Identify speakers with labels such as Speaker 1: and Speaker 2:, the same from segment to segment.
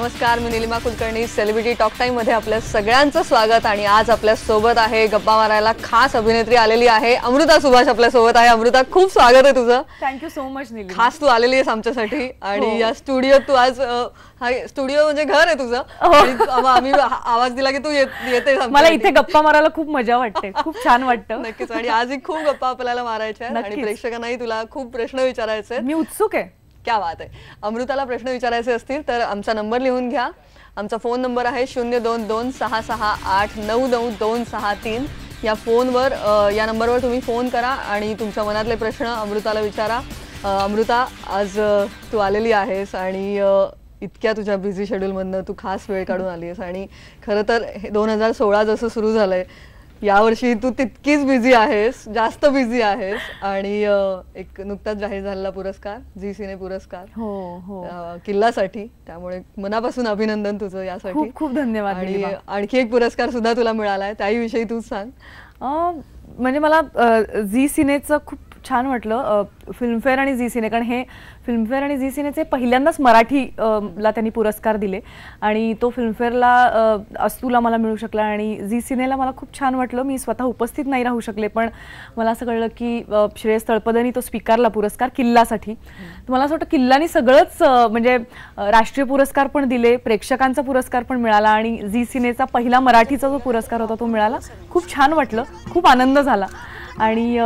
Speaker 1: नमस्कार, मी Nilima Kulkarni. Celebrity talk time मध्ये आपल्या सगळ्यांचं स्वागत. आणि आज आपल्या सोबत आहे गप्पा मारायला खास अभिनेत्री आलेली आहे. अमृता सुभाष आपल्या सोबत आहे. अमृता, खूप स्वागत आहे तुझं.
Speaker 2: Thank you so much Neelima.
Speaker 1: खास तू आलेली आहेस आमच्यासाठी. आणि या स्टुडिओत तू आज हा स्टुडिओ म्हणजे घर आहे तुझं. आम्ही आवाज दिला की तू येते.
Speaker 2: मला इथे गप्पा मारायला खूप मजा वाटते, खूप छान वाटतं.
Speaker 1: नक्कीच. आणि आजही खूप गप्पा आपल्याला मारायच्या आहेत आणि प्रेक्षकांनाही तुला खूप प्रश्न विचारायचे आहेत.
Speaker 2: मी उत्सुक आहे.
Speaker 1: क्या बात आहे. अमृताला प्रश्न विचारायचे असतील तर आमचा नंबर लिहून घ्या. आमचा फोन नंबर आहे 0226689293. या फोनवर या नंबरवर तुम्ही फोन करा आणि तुमच्या मनातले प्रश्न अमृताला विचारा. अमृता, आज तू आलेली आहेस आणि इतक्या तुझ्या बिझी शेड्यूलमधनं तू खास वेळ काढून आली आहेस. आणि खरं तर 2016 जसं सुरू झालंय, यावर्षी तू तितकीच बिझी आहेस, जास्त बिझी आहेस. आणि एक नुकताच जाहीर झालेला पुरस्कार, झी सिने पुरस्कार किल्लासाठी, त्यामुळे मनापासून अभिनंदन तुझं यासाठी.
Speaker 2: खूप खूप धन्यवाद.
Speaker 1: आणि आणखी एक पुरस्कार सुद्धा तुला मिळालाय, त्याविषयी तू सांग.
Speaker 2: म्हणजे मला झी सिनेचं खूप छान वाटलं, फिल्मफेअर आणि झी सिने, कारण हे फिल्मफेअर आणि झी सिनेचे पहिल्यांदाच मराठीला त्यांनी पुरस्कार दिले. आणि तो फिल्मफेअरला अस्तूला मला मिळू शकला आणि झी सिनेला मला खूप छान वाटलं. मी स्वतः उपस्थित नाही राहू शकले, पण मला असं कळलं की श्रेयस तळपदेंनी तो स्वीकारला पुरस्कार किल्लासाठी. मला असं वाटतं किल्लानी सगळंच, म्हणजे राष्ट्रीय पुरस्कार पण दिले, प्रेक्षकांचा पुरस्कार पण मिळाला आणि झी सिनेचा पहिला मराठीचा जो पुरस्कार होता तो मिळाला. खूप छान वाटलं, खूप आनंद झाला. आणि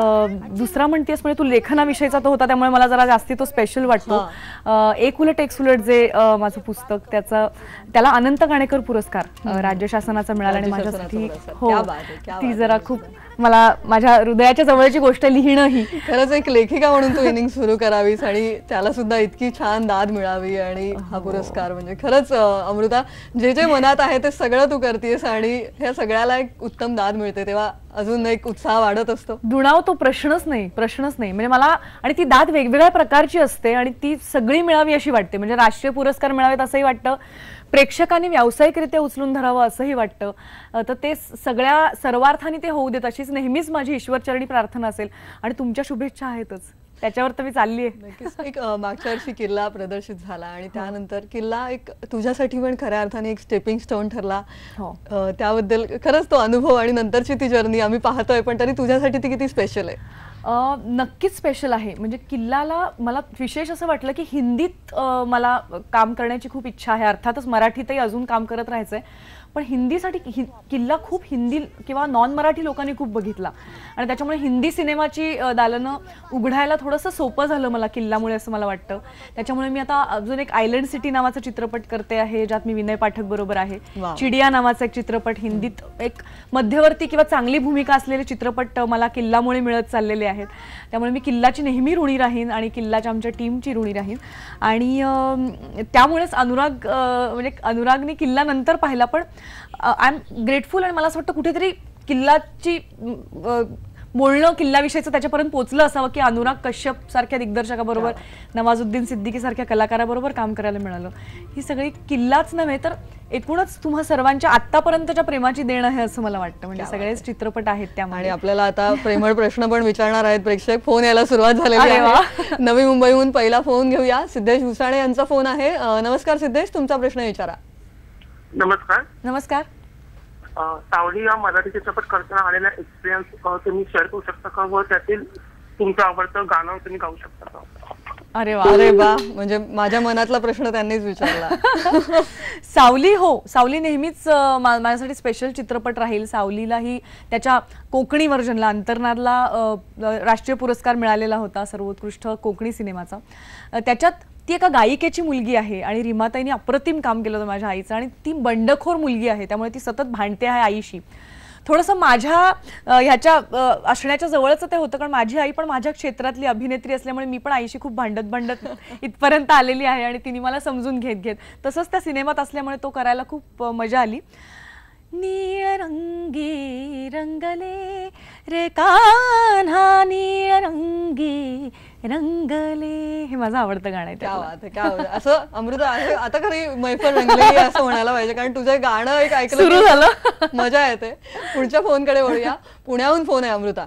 Speaker 2: दुसरा म्हणतेस म्हणजे तू लेखनाविषयीचा तो होता, त्यामुळे मला जरा जास्ती तो स्पेशल वाटतो. एक उलट एक सुलट जे माझं पुस्तक, त्याला अनंत गाणेकर पुरस्कार राज्य शासनाचा मिळाला. आणि माझ्यासाठी ती जरा खूप मला माझ्या हृदयाच्या जवळची गोष्ट लिहिणं ही.
Speaker 1: खरंच एक लेखिका म्हणून तू इनिंग सुरू करावीस आणि त्याला सुद्धा इतकी छान दाद मिळावी. आणि हा पुरस्कार म्हणजे खरंच अमृता, जे जे मनात आहे ते सगळं तू करतेस आणि ह्या सगळ्याला एक उत्तम दाद मिळते, तेव्हा अजून एक उत्साह वाढत असतो.
Speaker 2: दुणाव तो प्रश्नच नाही म्हणजे मला. आणि ती दाद वेगवेगळ्या प्रकारची असते आणि ती सगळी मिळावी अशी वाटते. म्हणजे राष्ट्रीय पुरस्कार मिळावेत असंही वाटतं, प्रेक्षकांनी व्यावसायिकरित्या उचलून धरावं असंही वाटतं. तर ते सर्वार्थाने ते होऊ देत अशीच नेहमीच माझी ईश्वरचरणी प्रार्थना असेल. आणि तुमच्या शुभेच्छा आहेतच, त्याच्यावर तर मी चालली आहे.
Speaker 1: नक्कीच. एक मागच्या वर्षी किल्ला प्रदर्शित झाला आणि त्यानंतर किल्ला एक तुझ्यासाठी पण खऱ्या अर्थाने एक स्टेपिंग स्टोन ठरला. त्याबद्दल खरंच तो अनुभव आणि नंतरची ती जर्नी आम्ही पाहतोय, पण तरी तुझ्यासाठी ती किती स्पेशल आहे?
Speaker 2: नक्कीच स्पेशल आहे. म्हणजे किल्लाला मला विशेष असं वाटलं की हिंदीत मला काम करण्याची खूप इच्छा आहे. अर्थातच मराठीतही अजून काम करत राहायचंय, पण हिंदीसाठी किल्ला खूप हिंदी किंवा नॉन मराठी लोकांनी खूप बघितला आणि त्याच्यामुळे हिंदी सिनेमाची दालनं उघडायला थोडंसं सोपं झालं मला किल्लामुळे, असं मला वाटतं. त्याच्यामुळे मी आता अजून एक आयलंड सिटी नावाचा चित्रपट करते आहे, ज्यात मी विनय पाठक बरोबर आहे. चिडिया नावाचा एक चित्रपट, हिंदीत एक मध्यवर्ती किंवा चांगली भूमिका असलेले चित्रपट मला किल्लामुळे मिळत चाललेले आहेत. त्यामुळे मी किल्लाची नेहमी ऋणी राहीन आणि किल्लाच्या आमच्या टीमची ऋणी राहीन. आणि त्यामुळेच म्हणजे अनुरागने किल्ला नंतर पाहिला, पण आय एम ग्रेटफुल. आणि मला असं वाटतं कुठेतरी किल्लाची बोलणं किल्ल्याविषयीचं त्याच्यापर्यंत पोहोचलं असावं की अनुराग कश्यप सारख्या दिग्दर्शकाबरोबर, नवाजुद्दीन सिद्दीकी सारख्या कलाकाराबरोबर काम करायला मिळालं. ही सगळी किल्लाच नव्हे तर एकूणच तुम्हा सर्वांच्या आतापर्यंतच्या प्रेमाची देण आहे असं मला वाटतं. म्हणजे सगळेच चित्रपट आहेत त्यामुळे.
Speaker 1: आणि आपल्याला आता प्रेमळ प्रश्न पण विचारणार आहेत प्रेक्षक. फोन यायला सुरुवात झालेली आहे. नवी मुंबईहून पहिला फोन घेऊया. सिद्धेश भुसाणे यांचा फोन आहे. नमस्कार सिद्धेश, तुमचा प्रश्न विचारा.
Speaker 3: नमस्कार.
Speaker 2: नमस्कार.
Speaker 3: सावली या मराठी चित्रपट करताना आलेला एक्सपिरियन्स तुम्ही शेअर करू शकता का, व त्यातील तुमचं आवडतं गाणं तुम्ही गाऊ शकता का?
Speaker 1: अरे वा, म्हणजे माझ्या मनातला प्रश्न त्यांनीच विचारला.
Speaker 2: सावली, सावली नेहमीच माझ्यासाठी स्पेशल चित्रपट राहील. सावलीलाही त्याच्या कोकणी व्हर्जनला, अंतर्नादला राष्ट्रीय पुरस्कार मिळालेला होता सर्वोत्कृष्ट कोकणी सिनेमाचा. त्याच्यात ती एका गायिकेची मुलगी आहे आणि रीमाताईंनी अप्रतिम काम केलं होतं माझ्या आईचं. आणि ती बंडखोर मुलगी आहे, त्यामुळे ती सतत भांडते आहे आईशी. थोडंसं माझ्या ह्याच्या असण्याच्या जवळच ते होतं, कारण माझी आई पण माझ्या क्षेत्रातली अभिनेत्री असल्यामुळे मी पण आईशी खूप भांडत इथपर्यंत आलेली आहे आणि तिने मला समजून घेत तसंच त्या सिनेमात असल्यामुळे तो करायला खूप मजा आली. नीळरंगी रंगले रे कान्हा, नीळरंगी रंगले, हे माझं आवडतं गाणं आहे.
Speaker 1: क्या असं अमृता, आता खरी मैफल रंगलेली असं म्हणायला पाहिजे, कारण तुझं गाणं एक ऐकलं
Speaker 2: सुरू झालं,
Speaker 1: मजा येते. पुढच्या फोनकडे वळूया. पुण्याहून फोन आहे अमृता.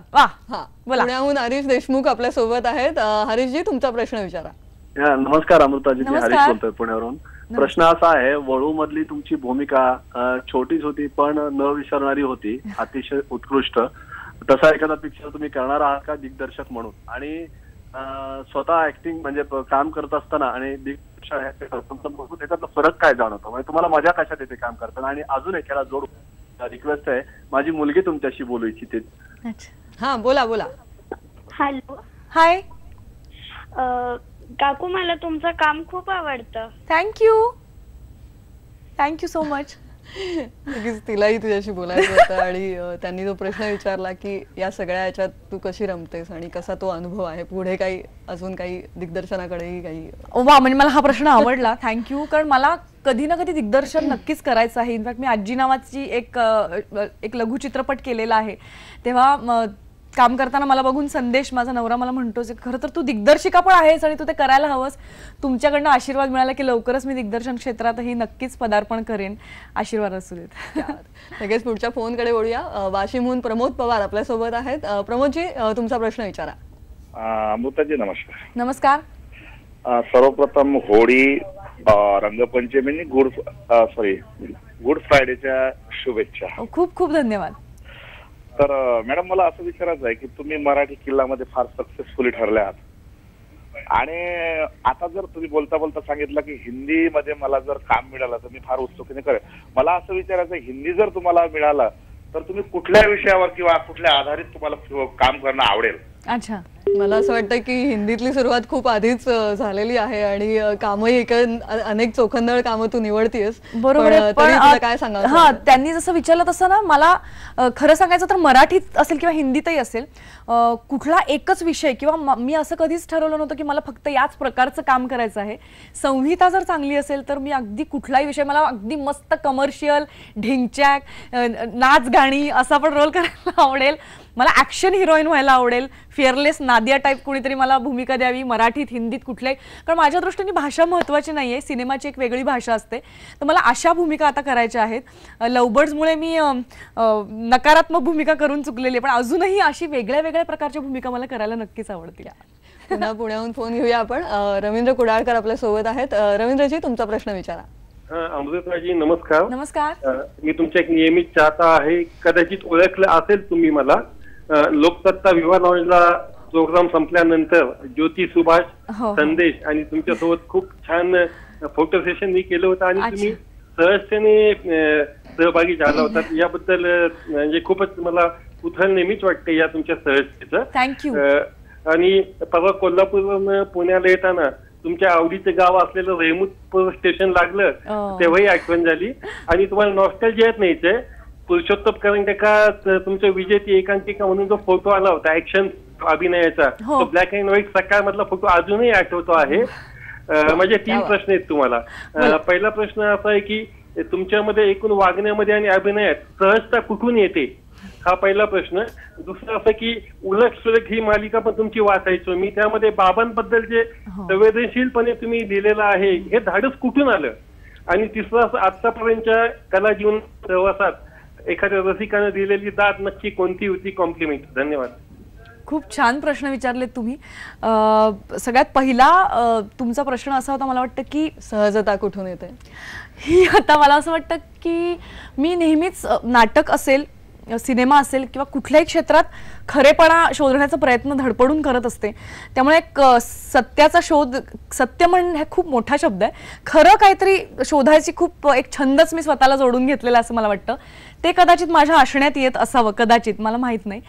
Speaker 1: पुण्याहून हरीश देशमुख आपल्या सोबत आहेत. हरीशजी, तुमचा प्रश्न विचारा.
Speaker 4: नमस्कार अमृताजी, हरीश बोलतोय पुण्यावरून. प्रश्न असा आहे, वळू मधली तुमची भूमिका छोटीच होती पण न विसरणारी होती, अतिशय उत्कृष्ट. तसा एखादा पिक्चर तुम्ही करणार आहात का दिग्दर्शक म्हणून? आणि स्वतः ऍक्टिंग म्हणजे काम करत असताना आणि त्याच्यातला फरक काय जाणवतो, म्हणजे तुम्हाला मजा कशात येते काम करताना? आणि अजून एखादा जोड रिक्वेस्ट आहे, माझी मुलगी तुमच्याशी बोलू इच्छिते.
Speaker 1: हा बोला बोला.
Speaker 5: हॅलो.
Speaker 2: हाय.
Speaker 5: काकू, मला तुमचं काम खूप आवडतं.
Speaker 2: Thank you so much.
Speaker 1: नक्कीच तिलाही तुझ्याशी बोलायचं होतं आणि त्यांनी जो प्रश्न विचारला की या सगळ्या याच्यात तू कशी रमतेस आणि कसा तो अनुभव आहे, पुढे काही अजून काही दिग्दर्शनाकडेही काही.
Speaker 2: वा, म्हणजे मला हा प्रश्न आवडला. थँक्यू. कारण मला कधी ना कधी दिग्दर्शन नक्कीच करायचं आहे. इनफॅक्ट मी आजी नावाची एक लघु चित्रपट केलेला आहे. तेव्हा काम करताना मला बघून संदेश माझा नवरा मला म्हणतोच, खरं तर तू दिग्दर्शिका पण आहेस आणि तू ते करायला हवंस. तुमच्याकडनं आशीर्वाद मिळाला की लवकरच मी दिग्दर्शन क्षेत्रातही नक्कीच पदार्पण करेन. आशीर्वाद असू देत.
Speaker 1: लगेच पुढच्या फोनकडे वळूया. वाशिमहून प्रमोद पवार आपल्यासोबत आहेत. प्रमोदजी, तुमचा प्रश्न विचारा.
Speaker 6: अमृताजी नमस्कार.
Speaker 2: नमस्कार.
Speaker 6: सर्वप्रथम होळी, रंगपंचमी, गुड फ्रायडेच्या शुभेच्छा.
Speaker 2: खूप खूप धन्यवाद.
Speaker 6: तर मॅडम, मला असं विचारायचं आहे की तुम्ही मराठी किल्लामध्ये फार सक्सेसफुली ठरले आहात आणि आता जर तुम्ही बोलता बोलता सांगितलं की हिंदीमध्ये मला जर काम मिळालं तर मी फार उत्सुकतेने करेन. मला असं विचारायचं आहे, हिंदी जर तुम्हाला मिळालं तर तुम्ही कुठल्या विषयावर किंवा कुठल्या आधारित तुम्हाला काम करणं आवडेल?
Speaker 2: अच्छा,
Speaker 1: मला असं वाटतं की हिंदीतली सुरुवात खूप आधीच झालेली आहे आणि कामही अनेक चोखंदळ कामं तू निवडतीयस.
Speaker 2: बरोबर.
Speaker 1: पण काय सांगा?
Speaker 2: हा, त्यांनी जसं विचारलं तसं ना, मला खरं सांगायचं तर मराठीत असेल किंवा हिंदीतही असेल, कुठला एकच विषय किंवा मी असं कधीच ठरवलं नव्हतं की मला फक्त याच प्रकारचं काम करायचं आहे. संहिता जर चांगली असेल तर मी अगदी कुठलाही विषय, मला अगदी मस्त कमर्शियल, ढिंचॅक, नाच गाणी असा पण रोल करायला आवडेल. मला ऍक्शन हिरोईन व्हायला आवडेल. फिअरलेस नादिया टाईप कोणीतरी मला भूमिका द्यावी, मराठीत हिंदीत कुठल्याही. कारण माझ्या दृष्टीने भाषा महत्त्वाची नाहीये, सिनेमाची एक वेगळी भाषा असते. तर मला अशा भूमिका आता करायच्या आहेत. लवबर्ड्समुळे मी नकारात्मक भूमिका करून चुकलेली आहे, पण अजूनही अशी वेगळ्या वेगळ्या प्रकारच्या भूमिका मला करायला नक्कीच आवडतील.
Speaker 1: पुन्हा पुण्याहून फोन घेऊया आपण. रवींद्र कुडाळकर आपल्या सोबत आहेत. रवींद्रजी, तुमचा प्रश्न विचारा.
Speaker 7: अमृताजी नमस्कार.
Speaker 2: नमस्कार.
Speaker 7: मी तुमच्या एक नियमित चाहता आहे. कदाचित ओळखलं असेल तुम्ही मला. लोकसत्ता विवाह नॉलेजला प्रोग्राम संपल्यानंतर ज्योती, सुभाष, संदेश आणि तुमच्यासोबत खूप छान फोटो सेशन मी केलं होतं आणि तुम्ही सहजतेने सहभागी झाला होता. याबद्दल म्हणजे खूपच मला उथळ नेहमीच वाटते या तुमच्या सहजतेचं.
Speaker 2: थँक्यू.
Speaker 7: आणि परवा कोल्हापूरवरून पुण्याला येताना तुमच्या आवडीचं गाव असलेलं रेहमूदपूर स्टेशन लागलं, तेव्हाही आठवण झाली. आणि तुम्हाला नॉस्टॅल्जियात न्यायचंय, पुरुषोत्तम करंडकात तुमच्या विजेती एकांकिका म्हणून जो फोटो आला होता ऍक्शन अभिनयाचा, तो ब्लॅक अँड व्हाईट सकाळ मधला फोटो अजूनही आठवतो आहे. माझे 3 प्रश्न आहेत तुम्हाला. पहिला प्रश्न असा आहे की तुमच्यामध्ये एकूण वागण्यामध्ये आणि अभिनयात सहजता कुठून येते, हा पहिला प्रश्न. दुसरा असं की उलट सुलट ही मालिका पण तुमची वाचायचो मी, त्यामध्ये बाबांबद्दल जे संवेदनशीलपणे तुम्ही लिहिलेलं आहे, हे धाडस कुठून आलं? आणि तिसरा असं, आतापर्यंतच्या कला जीवन प्रवासात एखाद्या रसिकाने दिलेली दाद नक्की कोणती होती? कॉम्प्लिमेंट. धन्यवाद.
Speaker 2: खूप छान प्रश्न विचारलेत तुम्ही. सगळ्यात पहिला तुमचा प्रश्न असा होता, मला वाटतं की
Speaker 1: सहजता कुठून येते
Speaker 2: ही. आता मला असं वाटतं की मी नेहमीच नाटक असेल, सिनेमा असेल किंवा कुठल्याही क्षेत्रात खरेपणा शोधण्याचा प्रयत्न धडपडून करत असते. त्यामुळे एक सत्याचा शोध, सत्य म्हणणं हा खूप मोठा शब्द आहे, खरं काहीतरी शोधायची खूप एक छंदच मी स्वतःला जोडून घेतलेला असं मला वाटतं. ते कदाचित माझ्या असण्यात येत असावं, कदाचित, मला माहीत नाही.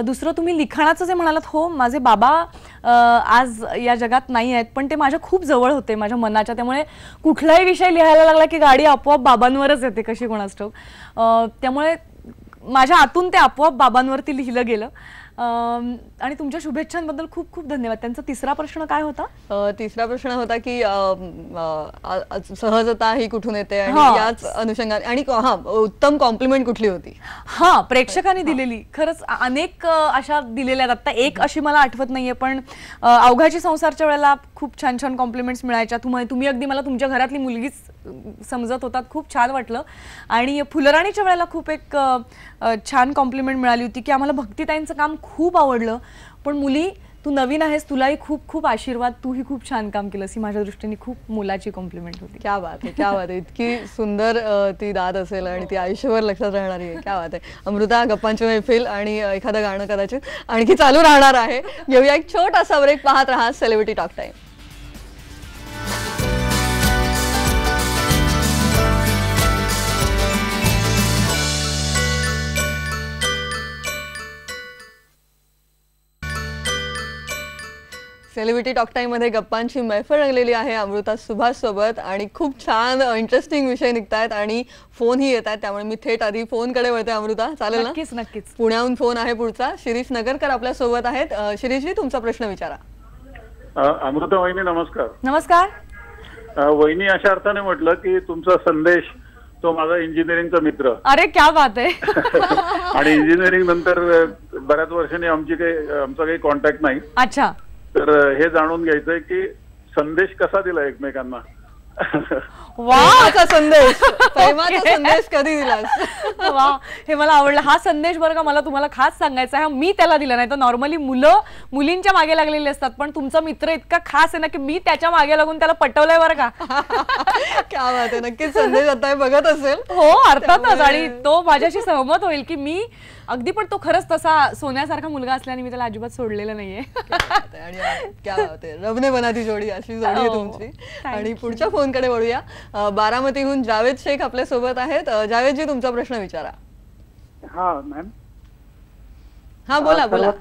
Speaker 2: दुसरं तुम्ही लिखाणाचं जे म्हणालात, हो, माझे बाबा आज या जगात नाही आहेत, पण ते माझ्या खूप जवळ होते, माझ्या मनाच्या. त्यामुळे कुठलाही विषय लिहायला लागला की गाडी आपोआप बाबांवरच येते, कशी कोणास ठाऊक. त्यामुळे माझ्या आतून ते आपोआप बाबांवरती लिहिलं गेलं. आणि तुमच्या शुभेच्छांबद्दल खूप खूप धन्यवाद. त्यांचा तिसरा प्रश्न काय होता?
Speaker 1: तिसरा प्रश्न होता की सहजता ही कुठून येते आणि याच अनुषंगाने, आणि उत्तम कॉम्प्लिमेंट कुठली होती?
Speaker 2: हा, प्रेक्षकांनी दिलेली खरंच अनेक अशा दिलेल्या आहेत. आता एक अशी मला आठवत नाहीये, पण अवघाची संसारच्या वेळेला खूप छान छान कॉम्प्लिमेंट्स मिळायच्या. तुम्ही अगदी मला तुमच्या घरातली मुलगीच समजत होतात, खूप छान वाटलं. आणि फुलराणीच्या वेळेला खूप एक छान कॉम्प्लिमेंट मिळाली होती की आम्हाला भक्तीताईंचं काम खूप आवडलं, पण मुली तू नवीन आहेस, तुलाही खूप खूप आशीर्वाद, तूही खूप छान काम केलंस, ही माझ्या दृष्टीने खूप मोलाची कॉम्प्लिमेंट होती.
Speaker 1: क्या बात आहे, क्या बात आहे. इतकी सुंदर ती दाद असेल आणि ती आयुष्यभर लक्षात राहणारी आहे. क्या बात आहे. अमृता, गप्पांची मैफिल आणि एखादं गाणं कदाचित आणखी चालू राहणार आहे. घेऊया एक छोटासा ब्रेक. पाहत राहा celebrity talk time. Celebrity talk time मध्ये गप्पांची मैफल रंगलेली आहे अमृता सुभाष सोबत आणि खूप छान इंटरेस्टिंग विषय निघतायत आणि फोनही येत आहेत, त्यामुळे मी थेट आधी फोनकडे वळते. अमृता, चालेल ना?
Speaker 2: नक्कीच नक्कीच.
Speaker 1: पुण्याहून फोन आहे पुढचा. शिरीष नगरकर आपल्या सोबत आहेत. शिरीषजी, तुमचा प्रश्न विचारा.
Speaker 8: अमृता वहिनी नमस्कार.
Speaker 2: नमस्कार.
Speaker 8: वहिनी अशा अर्थाने म्हटलं की तुमचा संदेश तो माझा इंजिनिअरिंगचा मित्र.
Speaker 2: अरे क्या बात आहे.
Speaker 8: आणि इंजिनिअरिंग नंतर बऱ्याच वर्षांनी आमचा काही कॉन्टॅक्ट नाही.
Speaker 2: अच्छा.
Speaker 8: तर हे जाणून घ्यायचंय की संदेश कसा दिला एकमेकांना.
Speaker 1: वाचा संदेश, प्रेमाचा संदेश कधी दिलास?
Speaker 2: वा, हे मला आवडलं. हा संदेश बरं का मला तुम्हाला खास सांगायचा आहे. मी त्याला दिला नाही तर नॉर्मली मुलं मुलींच्या मागे लागलेले असतात, पण तुमचा मित्र इतका खास आहे ना की मी त्याच्या मागे लागून त्याला पटवलंय बरं का.
Speaker 1: क्या बात आहे. नक्कीच संदेश आता बघत असेल.
Speaker 2: हो अर्थातच. आणि तो माझ्याशी सहमत होईल की मी अगदी, पण तो खरंच तसा सोन्यासारखा मुलगा असल्याने मी त्याला अजिबात सोडलेलं नाहीये.
Speaker 1: आणि क्या बात आहे. रबने बना दी जोडी, अशी जोडी आहे तुमची. आणि पुढच्या फोनकडे वळूया. बारामतीहून जावेद शेख आपल्या सोबत आहेत. जावेदजी, तुमचा प्रश्न विचारा.
Speaker 9: हा मॅम.
Speaker 1: हा बोला बोला.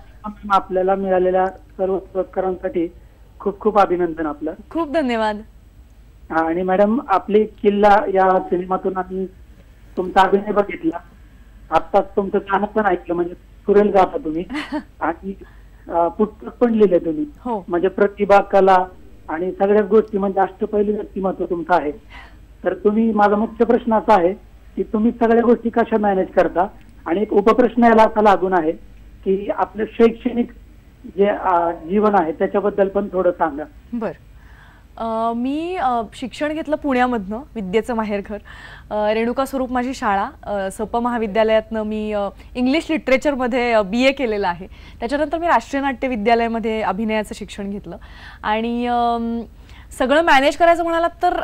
Speaker 9: आपल्याला मिळालेल्या सर्व पुरस्कारांसाठी खूप खूप अभिनंदन आपलं.
Speaker 2: खूप धन्यवाद.
Speaker 9: आणि मॅडम, आपली किल्ला या सिनेमातून आम्ही तुमचा अभिनय बघितला. आत्ताच तुमचं गाणं पण ऐकलं, म्हणजे सुरेल गाता तुम्ही. आणि पुस्तक पण लिहिले तुम्ही. म्हणजे प्रतिभा, कला आणि सगळ्याच गोष्टी, म्हणजे अष्टपैलू व्यक्तिमत्व तुमचं आहे. तर तुम्ही, माझा मुख्य प्रश्न असा आहे की तुम्ही सगळ्या गोष्टी कशा मॅनेज करता. आणि एक उपप्रश्न याला असा लागून आहे की आपलं शैक्षणिक जे जीवन आहे त्याच्याबद्दल पण थोडं सांगा.
Speaker 2: बर. मी शिक्षण घेतलं पुण्यामधनं, विद्येचं माहेरघर. रेणुका स्वरूप माझी शाळा. सप महाविद्यालयातनं मी इंग्लिश लिटरेचरमध्ये BA केलेलं आहे. त्याच्यानंतर मी राष्ट्रीय नाट्य विद्यालयामध्ये अभिनयाचं शिक्षण घेतलं. आणि सगळं मॅनेज करायचं म्हणालात तर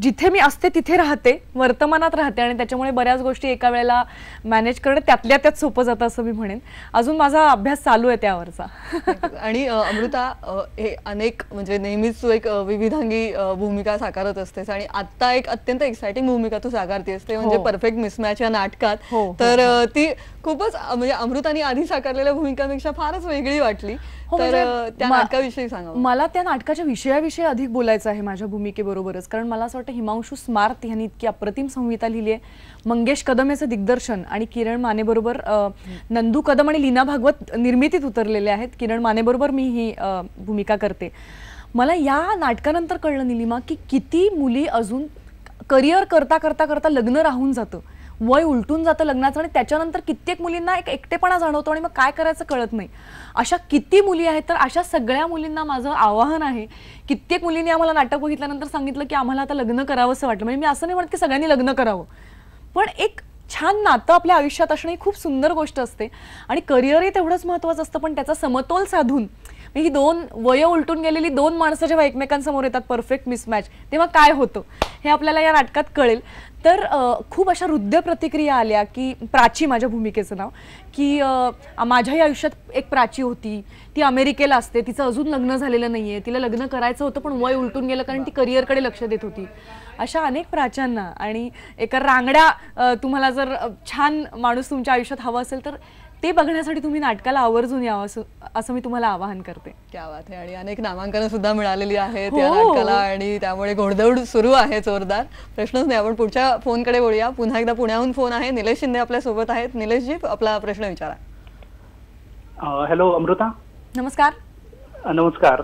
Speaker 2: जिथे मी असते तिथे राहते, वर्तमानात राहते, आणि त्याच्यामुळे बऱ्याच गोष्टी एका वेळेला मॅनेज करणं त्यातल्या त्यात सोपं जातं असं मी म्हणेन. अजून माझा अभ्यास चालू आहे त्यावरचा.
Speaker 1: आणि अमृता, हे अनेक, म्हणजे नेहमीच तू एक विविधांगी भूमिका साकारत असतेस आणि आता एक अत्यंत एक्साइटिंग भूमिका तू साकारतेस, ते म्हणजे परफेक्ट मिसमॅच या नाटकात. तर ती खूपच, म्हणजे अमृताने आधी साकारलेल्या भूमिकांपेक्षा फारच वेगळी वाटली. तर त्या नाटकाविषयी सांगा.
Speaker 2: मला त्या नाटकाच्या विषयाविषयी अधिक बोलायचं आहे माझ्या भूमिकेबरोबरच, कारण मला असं वाटतं हिमांशू स्मार्त यांनी इतकी अप्रतिम संहिता लिहिली आहे. मंगेश कदम याचं दिग्दर्शन आणि किरण मानेबरोबर नंदू कदम आणि लीना भागवत निर्मितीत उतरलेले आहेत. किरण मानेबरोबर मी ही भूमिका करते. मला या नाटकानंतर कळलं निलिमा की किती मुली अजून करिअर करता करता करता लग्न राहून जातं, वय उलटून जातं लग्नाचं, आणि त्याच्यानंतर कित्येक मुलींना एक एकटेपणा जाणवतो आणि मग काय करायचं कळत नाही. अशा किती मुली आहेत. तर अशा सगळ्या मुलींना माझं आवाहन आहे. कित्येक मुलींनी आम्हाला नाटक बघितल्यानंतर सांगितलं की आम्हाला आता लग्न करावंसं वाटलं. म्हणजे मी असं नाही म्हणत की सगळ्यांनी लग्न करावं, पण एक छान नातं आपल्या आयुष्यात असणं ही खूप सुंदर गोष्ट असते. आणि करिअरही तेवढंच महत्त्वाचं असतं, पण त्याचा समतोल साधून ही दोन वय उलटून गेलेली दोन माणसं जेव्हा एकमेकांसमोर येतात, परफेक्ट मिसमॅच, तेव्हा काय होतं हे आपल्याला या नाटकात कळेल. तर खूप अशा हृदय प्रतिक्रिया आल्या की प्राची, माझ्या भूमिकेचं नाव, की माझ्याही आयुष्यात एक प्राची होती, ती अमेरिकेला असते, तिचं अजून लग्न झालेलं नाहीये, तिला लग्न करायचं होतं पण वय उलटून गेलं कारण ती करिअरकडे लक्ष देत होती. अशा अनेक प्राच्यांना आणि एका रांगड्या, तुम्हाला जर छान माणूस तुमच्या आयुष्यात हवा असेल तर ते बघण्यासाठी तुम्ही नाटकाला आवर्जून यावं असं मी तुम्हाला आवाहन करते.
Speaker 1: क्या बात आहे. आणि अनेक नामांकनं सुद्धा मिळालेली आहेत या नाटकाला आणि त्यामुळे घोडदौड सुरू आहे जोरदार. प्रश्नच नाही. आपण पुढच्या फोनकडे वळूया. पुन्हा एकदा पुण्याहून फोन आहे. निलेश शिंदे आपल्या सोबत आहेत. निलेशजी, आपला प्रश्न विचारा.
Speaker 10: हॅलो अमृता.
Speaker 2: नमस्कार.
Speaker 10: नमस्कार.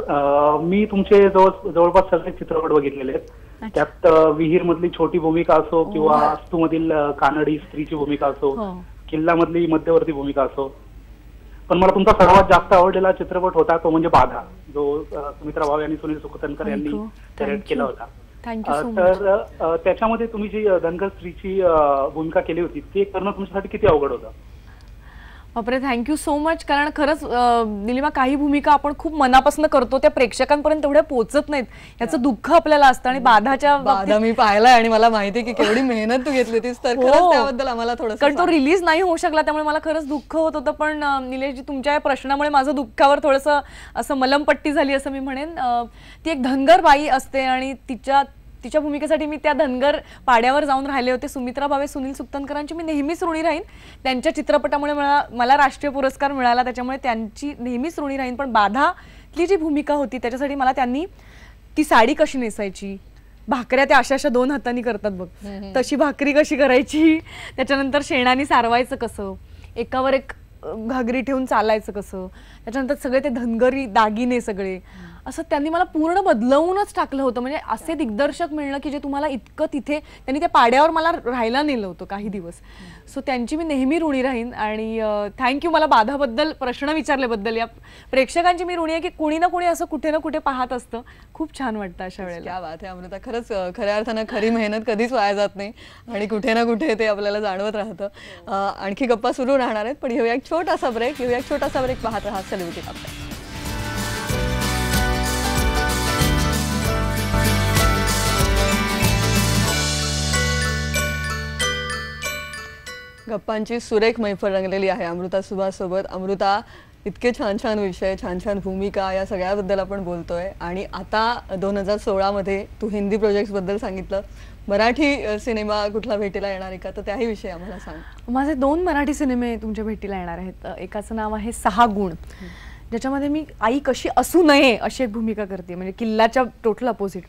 Speaker 10: मी तुमचे जवळपास सगळे चित्रपट बघितलेले आहेत. त्यात विहीर मधली छोटी भूमिका असो किंवा अस्तू मधील कानडी स्त्रीची भूमिका असो, किल्ला मधली मध्यवर्ती भूमिका असो, पण मला तुमचा सर्वात जास्त आवडलेला चित्रपट होता तो म्हणजे बाधा, जो सुमित्रा भाव यांनी सुनील सुकतनकर यांनी डायरेक्ट केला होता. तर त्याच्यामध्ये तुम्ही जी धनगर स्त्रीची भूमिका केली होती ते करणं तुमच्यासाठी किती अवघड होतं?
Speaker 2: बापरे, थँक्यू सो मच. कारण खरंच निलिमा, काही भूमिका आपण खूप मनापासून करतो, त्या प्रेक्षकांपर्यंत तेवढ्या पोहोचत नाहीत, याचं दुःख आपल्याला असतं. आणि बाधा
Speaker 1: मी पाहिलाय आणि मला माहिती की केवढी मेहनत तू घेतली होतीस, तर खरंच त्याबद्दल आम्हाला थोडंसं,
Speaker 2: कारण तो रिलीज नाही होऊ शकला त्यामुळे मला खरंच दुःख होत होतं. पण निलेशजी, तुमच्या या प्रश्नामुळे माझं दुःखावर थोडंसं असं मलमपट्टी झाली असं मी म्हणेन. ती एक धनगर बाई असते आणि तिच्या भूमिकेसाठी मी त्या धनगर पाड्यावर जाऊन राहिले होते. सुमित्रा भावे, सुनील सुक्तनकरांची मी नेहमीच ऋणी राहीन. त्यांच्या चित्रपटामुळे मला राष्ट्रीय पुरस्कार मिळाला, त्याच्यामुळे त्यांची नेहमीच ऋणी राहीन. पण बाधातली जी भूमिका होती त्याच्यासाठी मला त्यांनी ती साडी कशी नेसायची, भाकऱ्या त्या अशा 2 हातांनी करतात बघ, तशी भाकरी कशी करायची, त्याच्यानंतर शेणाने सारवायचं कसं, एकावर एक घागरी ठेवून चालायचं कसं, त्याच्यानंतर सगळे ते धनगरी दागिने सगळे, असं त्यांनी मला पूर्ण बदलवूनच टाकलं होतं. म्हणजे असे दिग्दर्शक मिळणं की जे तुम्हाला इतकं तिथे, त्यांनी त्या पाड्यावर मला राहायला नेलं होतं काही दिवस. सो त्यांची मी नेहमी ऋणी राहीन. आणि थँक्यू मला बाधाबद्दल प्रश्न विचारल्याबद्दल. या प्रेक्षकांची मी ऋणी आहे की कुणी ना कुणी असं कुठे ना कुठे पाहत असतं. खूप छान वाटतं अशा वेळेला.
Speaker 1: क्या बात आहे अमृता, खरंच खऱ्या अर्थानं खरी मेहनत कधीच वाया जात नाही आणि कुठे ना कुठे ते आपल्याला जाणवत राहतं. आणखी गप्पा सुरू राहणार आहेत, पण घेऊया एक छोटासा ब्रेक. पाहत राहा सेलिब्रिटी कॉकटेल. गप्पांची सुरेख मैफल रंगलेली आहे अमृता सुभाष सोबत. अमृता, इतके छान छान विषय, छान छान भूमिका, या सगळ्याबद्दल आपण बोलतोय. आणि आता 2016 मध्ये तू हिंदी प्रोजेक्ट्सबद्दल सांगितलं. मराठी सिनेमा कुठला भेटीला येणार आहे का, तर त्याही विषयी आम्हाला सांग.
Speaker 2: माझे 2 मराठी सिनेमे तुमच्या भेटीला येणार आहेत. एकाचं नाव आहे 6 गुण, ज्याच्यामध्ये मी आई कशी असू नये अशी एक भूमिका करते, म्हणजे किल्लाच्या टोटल अपोजिट.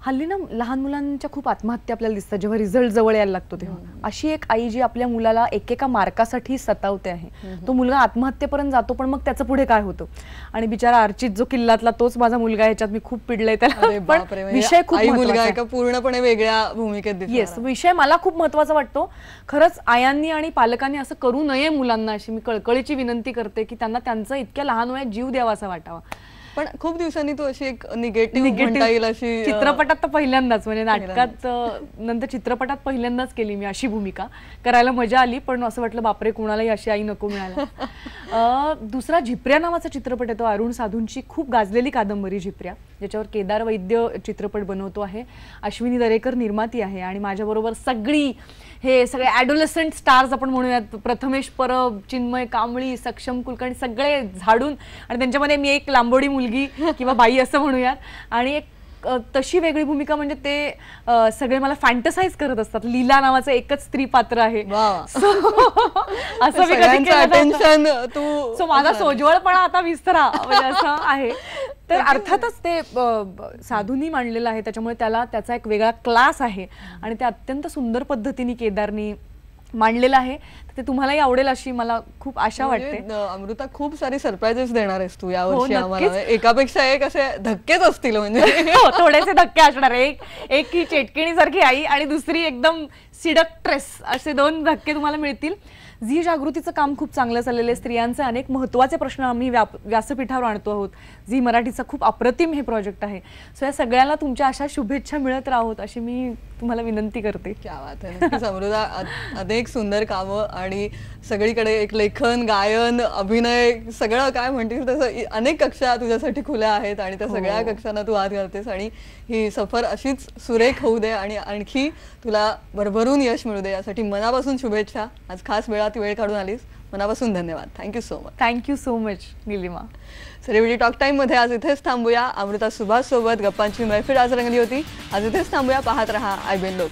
Speaker 2: हल्ली ना लहान मुलांच्या खूप आत्महत्या आपल्याला दिसतात जेव्हा रिझल्ट जवळ यायला लागतो तेव्हा. अशी एक आई जी आपल्या मुलाला एकेका मार्कासाठी सतावते आहे. तो मुलगा आत्महत्येपर्यंत जातो, पण मग त्याचं पुढे काय होतं. आणि बिचारा अर्चित जो किल्लातला, तोच माझा मुलगा, ह्याच्यात मी खूप पिडलंय त्याला. पण विषय खूप
Speaker 1: मुलगा एका पूर्णपणे वेगळ्या भूमिकेत दिसतो.
Speaker 2: येस, विषय मला खूप महत्वाचा वाटतो. खरंच आयांनी आणि पालकांनी असं करू नये मुलांना, अशी मी कळकळीची विनंती करते की त्यांना त्यांचं इतक्या लहान वयात जीव द्यावासा वाटावा.
Speaker 1: पण खूप दिवसांनी तू अशी एक निगेटिव्ह म्हणता येईल अशी,
Speaker 2: चित्रपटात तर पहिल्यांदाच, म्हणजे नाटकात नंतर चित्रपटात पहिल्यांदाच केली मी अशी भूमिका. करायला मजा आली, पण असं वाटलं बापरे, कुणालाही अशी आई नको मिळायला. दुसरा झिपऱ्या नावाचा चित्रपट आहे, तो अरुण साधूंची खूप गाजलेली कादंबरी झिपऱ्या, ज्याच्यावर केदार वैद्य चित्रपट बनवतो आहे. अश्विनी दरेकर निर्माती आहे. आणि माझ्याबरोबर हे सगळे ॲडोलेसंट स्टार्स आपण म्हणूयात, प्रथमेश परब, चिन्मय कांबळी, सक्षम कुलकर्णी, सगळे झाडून, आणि त्यांच्यामध्ये मी एक लांबोडी मुलगी किंवा बाई असं म्हणूयात. आणि एक तशी वेगळी भूमिका म्हणजे ते सगळे मला फॅन्टसाइज करत असतात. लीला नावाचं एकच स्त्री पात्र आहे. असं
Speaker 1: टेन्शन
Speaker 2: सो माझा सोजवळपणा आता विसरा, म्हणजे असं आहे. तर अर्थातच ते साधूंनी मांडलेलं आहे, त्याच्यामुळे त्याचा एक वेगळा क्लास आहे आणि ते अत्यंत सुंदर पद्धतीने केदारनी मांडलेलं आहे. ते तुम्हालाही आवडेल अशी मला खूप आशा वाटते.
Speaker 1: अमृता, खूप सारी सरप्राइजेस देणार आहेस तू यावर्षी आम्हाला. एकापेक्षा एक असे धक्केच असतील, म्हणजे
Speaker 2: थोडेसे धक्के असणार. एक ही चेटकिणी सारखी आई आणि दुसरी एकदम सिडक्ट्रेस, असे 2 धक्के तुम्हाला मिळतील. झी जागृतीचं काम खूप चांगलं चाललेलं आहे. स्त्रियांचे अनेक महत्त्वाचे प्रश्न आम्ही व्यासपीठावर आणतो आहोत. झी मराठीचा खूप अप्रतिम हे प्रोजेक्ट आहे. सो या सगळ्यांना तुमच्या अशा शुभेच्छा मिळत राहोत अशी मी तुम्हाला विनंती करते.
Speaker 1: क्या बात आहे. नक्कीच अमृता, अनेक सुंदर कामं आणि सगळीकडे एक लेखन, गायन, अभिनय, सगळं काय म्हणतील तसं अनेक कक्षा तुझ्यासाठी खुल्या आहेत आणि त्या सगळ्या कक्षांना तू हात घालतेस. आणि ही सफर अशीच सुरेख होऊ दे आणि आणखी तुला भरभरून यश मिळू दे, यासाठी मनापासून शुभेच्छा. आज खास वेळ काढून आलीस, मनापासून धन्यवाद. Thank you so much.
Speaker 2: Thank you so much Nilima.
Speaker 1: Celebrity talk time मध्ये आज इथेच थांबूया. अमृता सुभाष सोबत गप्पांची मैफिल आज रंगली होती. आज इथेच थांबूया. पाहत रहा IBN लोक.